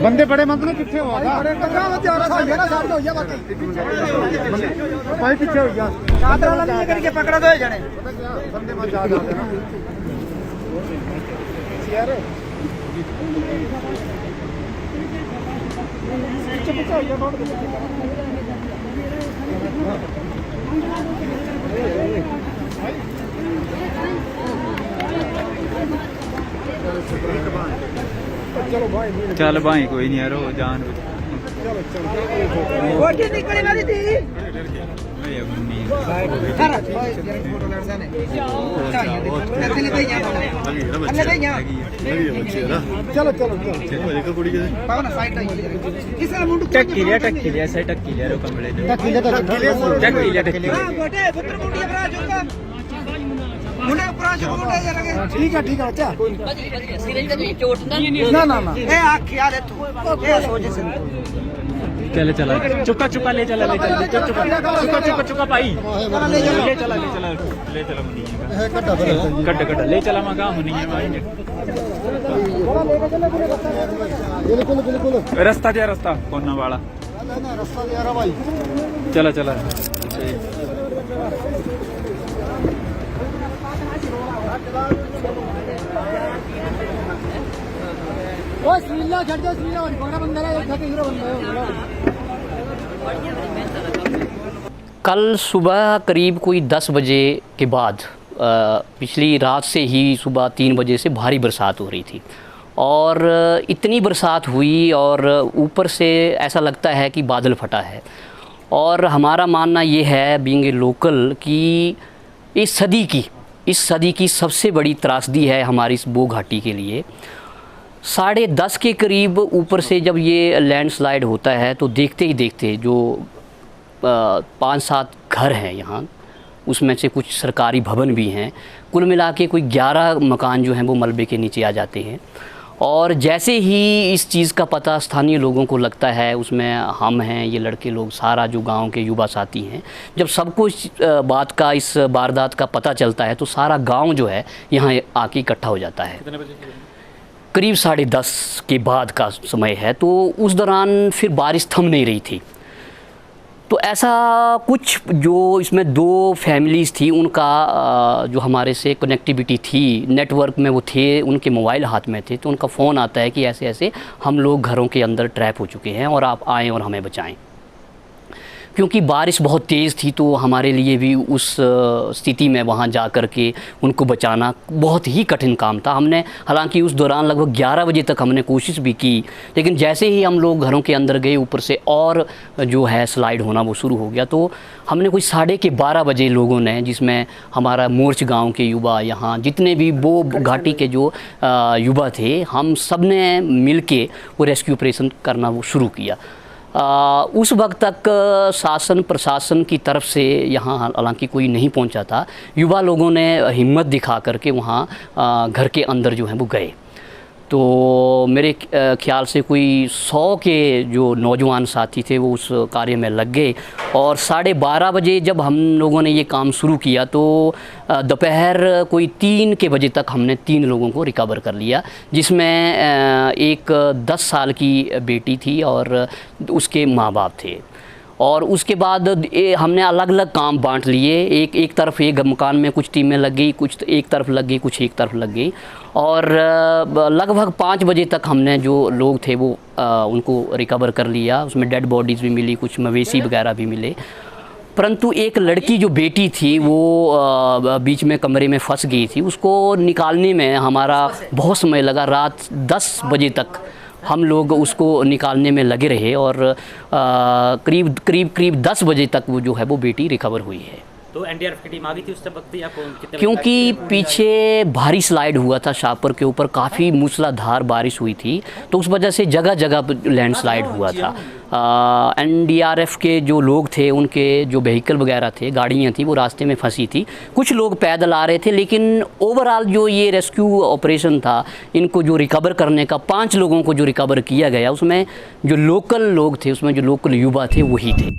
बंदे बड़े मतलब कितने हो गया भाई पीछे हो गया चादर वाला नहीं करके पकड़ा दो जने बंदे मत जा जाते ना यार पीछे पीछे हो गया चलो भाई चल भाई कोई नहीं यार वो जान निकली वाली थी चलो चलो टक्की लिया ऐसा टक्की लिया कमरे ठीक है बच्चा ना ना ना चले चला चुका ले चला चुका भाई ले चला कट ले चला मैं कहा नहीं है भाई बिल्कुल रास्ता दिया रास्ता कोना वाला रास्ता दिया रहा भाई चला कल सुबह करीब कोई 10 बजे के बाद पिछली रात से ही सुबह 3 बजे से भारी बरसात हो रही थी और इतनी बरसात हुई और ऊपर से ऐसा लगता है कि बादल फटा है। और हमारा मानना ये है बीइंग ए लोकल कि इस सदी की सबसे बड़ी त्रासदी है हमारी इस बो घाटी के लिए। 10:30 के करीब ऊपर से जब ये लैंडस्लाइड होता है तो देखते ही देखते जो 5-7 घर हैं यहाँ, उसमें से कुछ सरकारी भवन भी हैं, कुल मिला के कोई 11 मकान जो हैं वो मलबे के नीचे आ जाते हैं। और जैसे ही इस चीज़ का पता स्थानीय लोगों को लगता है, उसमें हम हैं, ये लड़के लोग, सारा जो गांव के युवा साथी हैं, जब सबको इस बात का, इस वारदात का पता चलता है तो सारा गांव जो है यहाँ आके इकट्ठा हो जाता है। करीब 10:30 के बाद का समय है। तो उस दौरान फिर बारिश थम नहीं रही थी। तो ऐसा कुछ जो इसमें 2 फैमिलीज़ थी, उनका जो हमारे से कनेक्टिविटी थी, नेटवर्क में वो थे, उनके मोबाइल हाथ में थे, तो उनका फ़ोन आता है कि ऐसे ऐसे हम लोग घरों के अंदर ट्रैप हो चुके हैं और आप आएँ और हमें बचाएं। क्योंकि बारिश बहुत तेज़ थी तो हमारे लिए भी उस स्थिति में वहाँ जा कर के उनको बचाना बहुत ही कठिन काम था। हमने हालांकि उस दौरान लगभग 11 बजे तक हमने कोशिश भी की, लेकिन जैसे ही हम लोग घरों के अंदर गए, ऊपर से और जो है स्लाइड होना वो शुरू हो गया। तो हमने कोई 12:30 बजे लोगों ने, जिसमें हमारा मोर्च गाँव के युवा, यहाँ जितने भी वो घाटी के जो युवा थे, हम सब ने मिल के वो रेस्क्यू ऑपरेशन करना वो शुरू किया। उस वक्त तक शासन प्रशासन की तरफ से यहाँ हालांकि कोई नहीं पहुँचा था। युवा लोगों ने हिम्मत दिखा करके वहाँ घर के अंदर जो है वो गए। तो मेरे ख्याल से कोई 100 के जो नौजवान साथी थे वो उस कार्य में लग गए। और 12:30 बजे जब हम लोगों ने ये काम शुरू किया तो दोपहर कोई 3 के बजे तक हमने 3 लोगों को रिकवर कर लिया, जिसमें एक 10 साल की बेटी थी और उसके माँ बाप थे। और उसके बाद हमने अलग अलग काम बांट लिए। एक तरफ एक मकान में कुछ टीमें लग गई, कुछ एक तरफ लग गई, कुछ एक तरफ लग गई। और लगभग 5 बजे तक हमने जो लोग थे वो उनको रिकवर कर लिया। उसमें डेड बॉडीज़ भी मिली, कुछ मवेशी वगैरह भी मिले। परंतु एक लड़की जो बेटी थी वो बीच में कमरे में फंस गई थी। उसको निकालने में हमारा बहुत समय लगा। रात 10 बजे तक हम लोग उसको निकालने में लगे रहे और करीब 10 बजे तक वो जो है वो बेटी रिकवर हुई है। तो एनडीआरएफ की टीम आ गई थी उस वक्त या कितने? क्योंकि पीछे भारी स्लाइड हुआ था शाहपुर के ऊपर, काफ़ी मूसलाधार बारिश हुई थी, तो उस वजह से जगह जगह लैंडस्लाइड हुआ था। एनडीआरएफ के जो लोग थे, उनके जो व्हीकल वगैरह थे, गाड़ियाँ थी, वो रास्ते में फंसी थी। कुछ लोग पैदल आ रहे थे, लेकिन ओवरऑल जो ये रेस्क्यू ऑपरेशन था, इनको जो रिकवर करने का, 5 लोगों को जो रिकवर किया गया, उसमें जो लोकल लोग थे, उसमें जो लोकल युवा थे वही थे।